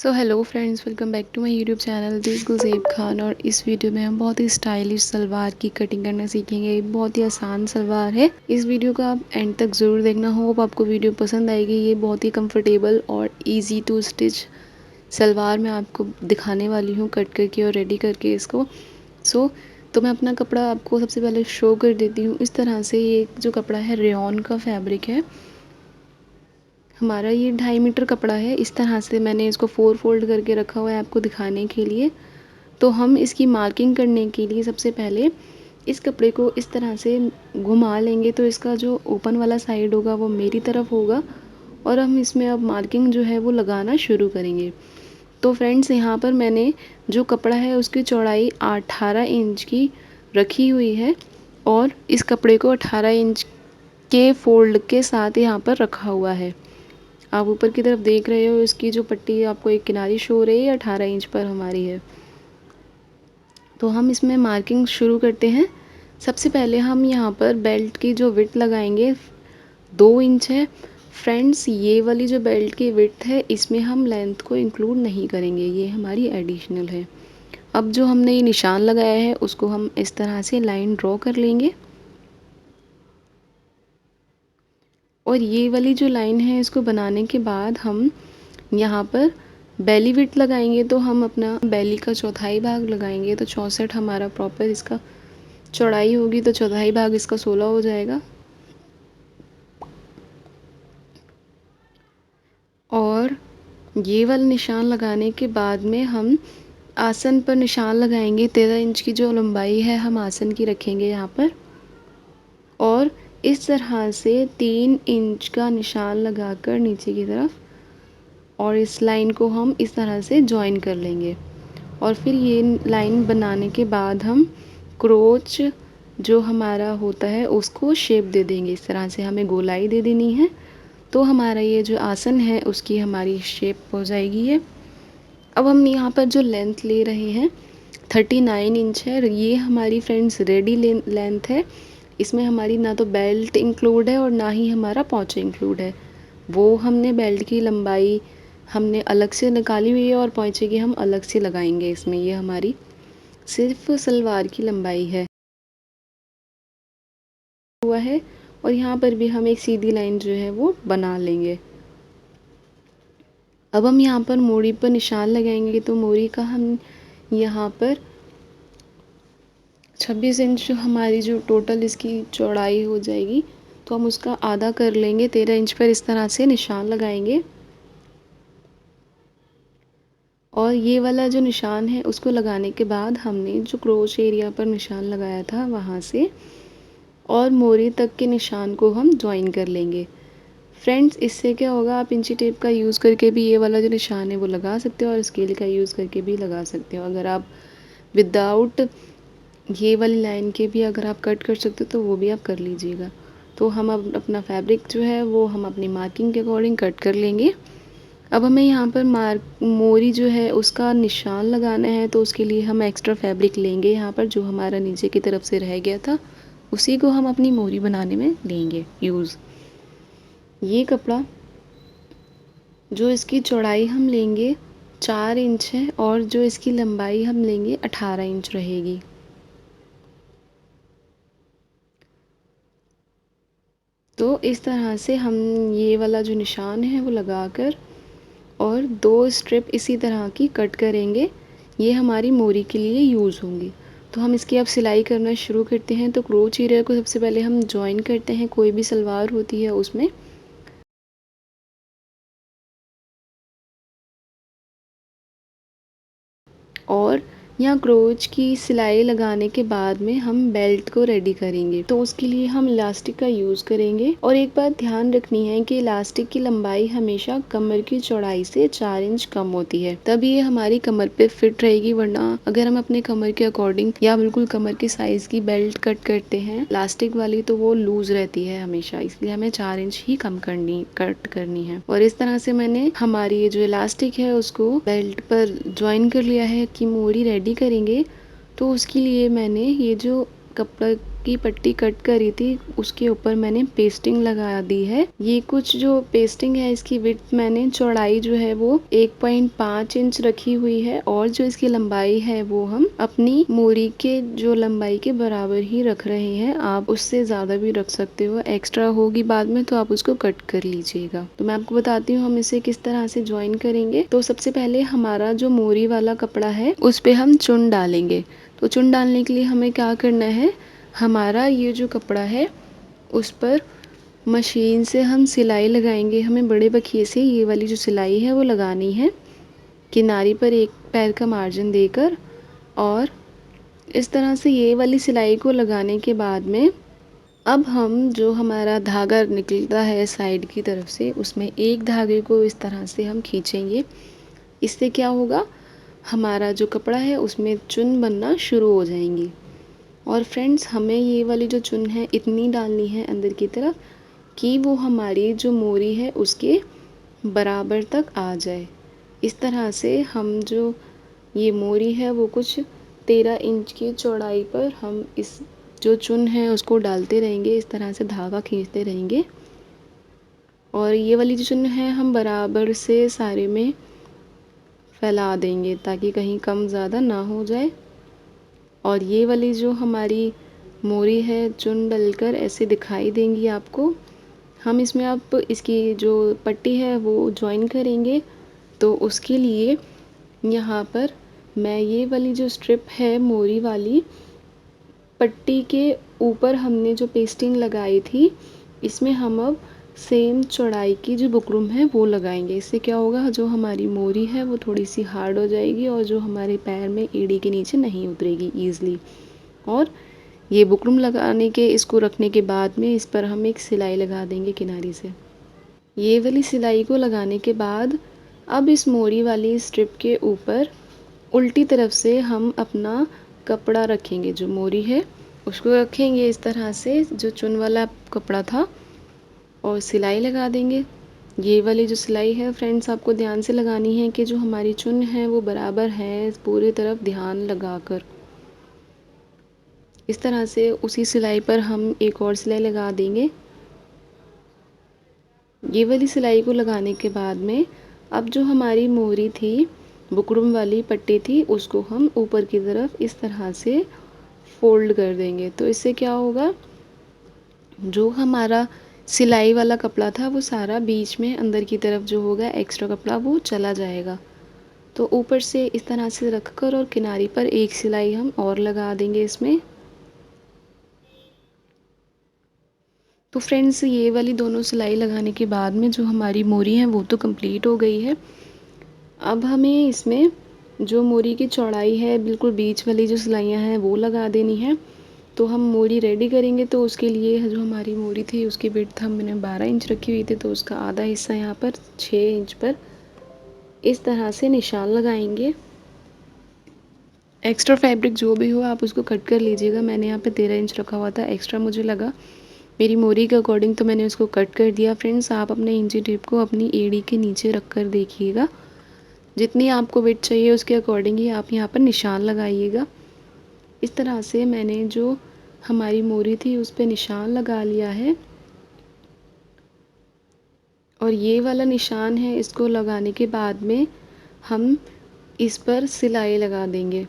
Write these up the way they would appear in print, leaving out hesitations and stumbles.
So hello friends, welcome back to my YouTube channel this Gulzeb Khan. और इस video में हम बहुत ही स्टाइलिश सलवार की कटिंग करना सीखेंगे। बहुत ही आसान सलवार है। इस वीडियो का आप एंड तक ज़रूर देखना। होप आपको वीडियो पसंद आएगी। ये बहुत ही कंफर्टेबल और इजी टू स्टिच सलवार मैं आपको दिखाने वाली हूँ कट करके और रेडी करके इसको। तो मैं अपना कपड़ा आपको सबसे पहले शो कर देती हूँ। इस तरह से ये जो कपड़ा है रेयॉन का फैब्रिक है हमारा। ये 2.5 मीटर कपड़ा है। इस तरह से मैंने इसको 4 फोल्ड करके रखा हुआ है आपको दिखाने के लिए। तो हम इसकी मार्किंग करने के लिए सबसे पहले इस कपड़े को इस तरह से घुमा लेंगे। तो इसका जो ओपन वाला साइड होगा वो मेरी तरफ होगा और हम इसमें अब मार्किंग जो है वो लगाना शुरू करेंगे। तो फ्रेंड्स, यहाँ पर मैंने जो कपड़ा है उसकी चौड़ाई 18 इंच की रखी हुई है और इस कपड़े को 18 इंच के फोल्ड के साथ यहाँ पर रखा हुआ है। आप ऊपर की तरफ देख रहे हो, इसकी जो पट्टी आपको एक किनारी शो हो रही है 18 इंच पर हमारी है। तो हम इसमें मार्किंग शुरू करते हैं। सबसे पहले हम यहाँ पर बेल्ट की जो विड्थ लगाएंगे 2 इंच है। फ्रेंड्स, ये वाली जो बेल्ट की विड्थ है इसमें हम लेंथ को इंक्लूड नहीं करेंगे, ये हमारी एडिशनल है। अब जो हमने ये निशान लगाया है उसको हम इस तरह से लाइन ड्रॉ कर लेंगे और ये वाली जो लाइन है इसको बनाने के बाद हम यहाँ पर बेली विड्थ लगाएंगे। तो हम अपना बेली का चौथाई भाग लगाएंगे। तो 64 हमारा प्रॉपर इसका चौड़ाई होगी, तो चौथाई भाग इसका 16 हो जाएगा। और ये वाला निशान लगाने के बाद में हम आसन पर निशान लगाएंगे। 13 इंच की जो लंबाई है हम आसन की रखेंगे यहाँ पर और इस तरह से 3 इंच का निशान लगाकर नीचे की तरफ और इस लाइन को हम इस तरह से जॉइन कर लेंगे। और फिर ये लाइन बनाने के बाद हम क्रोच जो हमारा होता है उसको शेप दे देंगे। इस तरह से हमें गोलाई दे देनी है। तो हमारा ये जो आसन है उसकी हमारी शेप हो जाएगी ये। अब हम यहाँ पर जो लेंथ ले रहे हैं 39 इंच है। ये हमारी फ्रेंड्स रेडी लेंथ है। इसमें हमारी ना तो बेल्ट इंक्लूड है और ना ही हमारा पौंचा इंक्लूड है। वो हमने बेल्ट की लंबाई हमने अलग से निकाली हुई है और पौंचे की हम अलग से लगाएंगे इसमें। ये हमारी सिर्फ सलवार की लंबाई है हुआ है। और यहाँ पर भी हम एक सीधी लाइन जो है वो बना लेंगे। अब हम यहाँ पर मोड़ी पर निशान लगाएंगे। तो मोड़ी का हम यहाँ पर 26 इंच जो हमारी जो टोटल इसकी चौड़ाई हो जाएगी तो हम उसका आधा कर लेंगे। 13 इंच पर इस तरह से निशान लगाएंगे और ये वाला जो निशान है उसको लगाने के बाद हमने जो क्रोच एरिया पर निशान लगाया था वहाँ से और मोरी तक के निशान को हम ज्वाइन कर लेंगे। फ्रेंड्स, इससे क्या होगा, आप इंची टेप का यूज़ करके भी ये वाला जो निशान है वो लगा सकते हो और स्केल का यूज़ करके भी लगा सकते हो। अगर आप विदाउट ये वाली लाइन के भी अगर आप कट कर सकते हो तो वो भी आप कर लीजिएगा। तो हम अब अपना फैब्रिक जो है वो हम अपनी मार्किंग के अकॉर्डिंग कट कर लेंगे। अब हमें यहाँ पर मोरी जो है उसका निशान लगाना है। तो उसके लिए हम एक्स्ट्रा फैब्रिक लेंगे यहाँ पर जो हमारा नीचे की तरफ से रह गया था, उसी को हम अपनी मोरी बनाने में लेंगे यूज़। ये कपड़ा जो इसकी चौड़ाई हम लेंगे 4 इंच है और जो इसकी लंबाई हम लेंगे 18 इंच रहेगी। तो इस तरह से हम ये वाला जो निशान है वो लगाकर और 2 स्ट्रिप इसी तरह की कट करेंगे। ये हमारी मोरी के लिए यूज़ होंगी। तो हम इसकी अब सिलाई करना शुरू करते हैं। तो क्रोच एरिया को सबसे पहले हम जॉइन करते हैं। कोई भी सलवार होती है उसमें और यहाँ क्रोच की सिलाई लगाने के बाद में हम बेल्ट को रेडी करेंगे। तो उसके लिए हम इलास्टिक का यूज़ करेंगे और एक बात ध्यान रखनी है कि इलास्टिक की लंबाई हमेशा कमर की चौड़ाई से 4 इंच कम होती है, तब ये हमारी कमर पे फिट रहेगी। वरना अगर हम अपने कमर के अकॉर्डिंग या बिल्कुल कमर के साइज की बेल्ट कट करते हैं इलास्टिक वाली तो वो लूज रहती है हमेशा, इसलिए हमें 4 इंच ही कट करनी है। और इस तरह से मैंने हमारी ये जो इलास्टिक है उसको बेल्ट पर ज्वाइन कर लिया है। की मोरी रेडी करेंगे तो उसके लिए मैंने ये जो कपड़ा की पट्टी कट करी थी उसके ऊपर मैंने पेस्टिंग लगा दी है। ये कुछ जो पेस्टिंग है इसकी विड्थ मैंने चौड़ाई जो है वो 1.5 इंच रखी हुई है और जो इसकी लंबाई है वो हम अपनी मोरी के जो लंबाई के बराबर ही रख रहे हैं। आप उससे ज़्यादा भी रख सकते हो, एक्स्ट्रा होगी बाद में तो आप उसको कट कर लीजिएगा। तो मैं आपको बताती हूँ हम इसे किस तरह से ज्वाइन करेंगे। तो सबसे पहले हमारा जो मोरी वाला कपड़ा है उस पे हम चुन डालेंगे। तो चुन डालने के लिए हमें क्या करना है, हमारा ये जो कपड़ा है उस पर मशीन से हम सिलाई लगाएंगे। हमें बड़े बखिए से ये वाली जो सिलाई है वो लगानी है, किनारी पर एक पैर का मार्जिन देकर। और इस तरह से ये वाली सिलाई को लगाने के बाद में अब हम जो हमारा धागा निकलता है साइड की तरफ से उसमें एक धागे को इस तरह से हम खींचेंगे। इससे क्या होगा, हमारा जो कपड़ा है उसमें चुन बनना शुरू हो जाएंगी। और फ्रेंड्स हमें ये वाली जो चुन है इतनी डालनी है अंदर की तरफ कि वो हमारी जो मोरी है उसके बराबर तक आ जाए। इस तरह से हम जो ये मोरी है वो कुछ 13 इंच की चौड़ाई पर हम इस जो चुन है उसको डालते रहेंगे, इस तरह से धागा खींचते रहेंगे। और ये वाली जो चुन है हम बराबर से सारे में फैला देंगे ताकि कहीं कम ज़्यादा ना हो जाए। और ये वाली जो हमारी मोरी है चुन डलकर ऐसे दिखाई देंगी आपको। हम इसमें अब इसकी जो पट्टी है वो ज्वाइन करेंगे। तो उसके लिए यहाँ पर मैं ये वाली जो स्ट्रिप है मोरी वाली, पट्टी के ऊपर हमने जो पेस्टिंग लगाई थी इसमें हम अब सेम चौड़ाई की जो बुकरम है वो लगाएंगे। इससे क्या होगा, जो हमारी मोरी है वो थोड़ी सी हार्ड हो जाएगी और जो हमारे पैर में एड़ी के नीचे नहीं उतरेगी ईज़िली। और ये बुकरम लगाने के इसको रखने के बाद में इस पर हम एक सिलाई लगा देंगे किनारे से। ये वाली सिलाई को लगाने के बाद अब इस मोरी वाली स्ट्रिप के ऊपर उल्टी तरफ से हम अपना कपड़ा रखेंगे। जो मोरी है उसको रखेंगे इस तरह से जो चुन वाला कपड़ा था और सिलाई लगा देंगे। ये वाली जो सिलाई है फ्रेंड्स आपको ध्यान से लगानी है कि जो हमारी चुन है वो बराबर है, पूरी तरफ ध्यान लगाकर। इस तरह से उसी सिलाई पर हम एक और सिलाई लगा देंगे। ये वाली सिलाई को लगाने के बाद में अब जो हमारी मोरी थी, बुकरम वाली पट्टी थी, उसको हम ऊपर की तरफ इस तरह से फोल्ड कर देंगे। तो इससे क्या होगा, जो हमारा सिलाई वाला कपड़ा था वो सारा बीच में अंदर की तरफ जो होगा एक्स्ट्रा कपड़ा वो चला जाएगा। तो ऊपर से इस तरह से रखकर और किनारी पर एक सिलाई हम और लगा देंगे इसमें। तो फ्रेंड्स ये वाली दोनों सिलाई लगाने के बाद में जो हमारी मोरी है वो तो कंप्लीट हो गई है। अब हमें इसमें जो मोरी की चौड़ाई है बिल्कुल बीच वाली जो सिलाइयाँ हैं वो लगा देनी है। तो हम मोरी रेडी करेंगे तो उसके लिए जो हमारी मोरी थी उसकी विड्थ मैंने 12 इंच रखी हुई थी, तो उसका आधा हिस्सा यहाँ पर 6 इंच पर इस तरह से निशान लगाएंगे। एक्स्ट्रा फैब्रिक जो भी हो आप उसको कट कर लीजिएगा। मैंने यहाँ पे 13 इंच रखा हुआ था, एक्स्ट्रा मुझे लगा मेरी मोरी के अकॉर्डिंग तो मैंने उसको कट कर दिया। फ्रेंड्स आप अपने इंची टेप को अपनी एड़ी के नीचे रख कर देखिएगा, जितनी आपको विड्थ चाहिए उसके अकॉर्डिंग ही आप यहाँ पर निशान लगाइएगा। इस तरह से मैंने जो हमारी मोरी थी उस पर निशान लगा लिया है। और ये वाला निशान है, इसको लगाने के बाद में हम इस पर सिलाई लगा देंगे।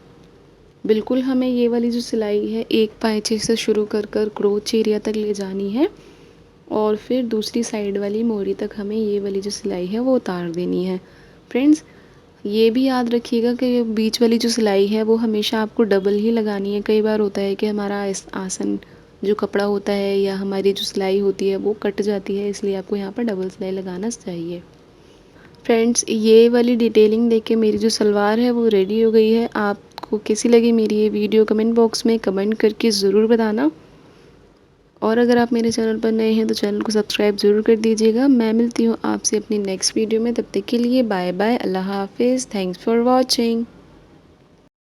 बिल्कुल हमें ये वाली जो सिलाई है एक पाँचे से शुरू कर कर क्रोच एरिया तक ले जानी है और फिर दूसरी साइड वाली मोरी तक हमें ये वाली जो सिलाई है वो उतार देनी है। फ्रेंड्स ये भी याद रखिएगा कि बीच वाली जो सिलाई है वो हमेशा आपको डबल ही लगानी है। कई बार होता है कि हमारा आसन जो कपड़ा होता है या हमारी जो सिलाई होती है वो कट जाती है, इसलिए आपको यहाँ पर डबल सिलाई लगाना चाहिए। फ्रेंड्स ये वाली डिटेलिंग देख के मेरी जो सलवार है वो रेडी हो गई है। आपको कैसी लगी मेरी ये वीडियो कमेंट बॉक्स में कमेंट करके ज़रूर बताना। और अगर आप मेरे चैनल पर नए हैं तो चैनल को सब्सक्राइब ज़रूर कर दीजिएगा। मैं मिलती हूँ आपसे अपनी नेक्स्ट वीडियो में, तब तक के लिए बाय बाय, अल्लाह हाफिज़, थैंक्स फॉर वॉचिंग।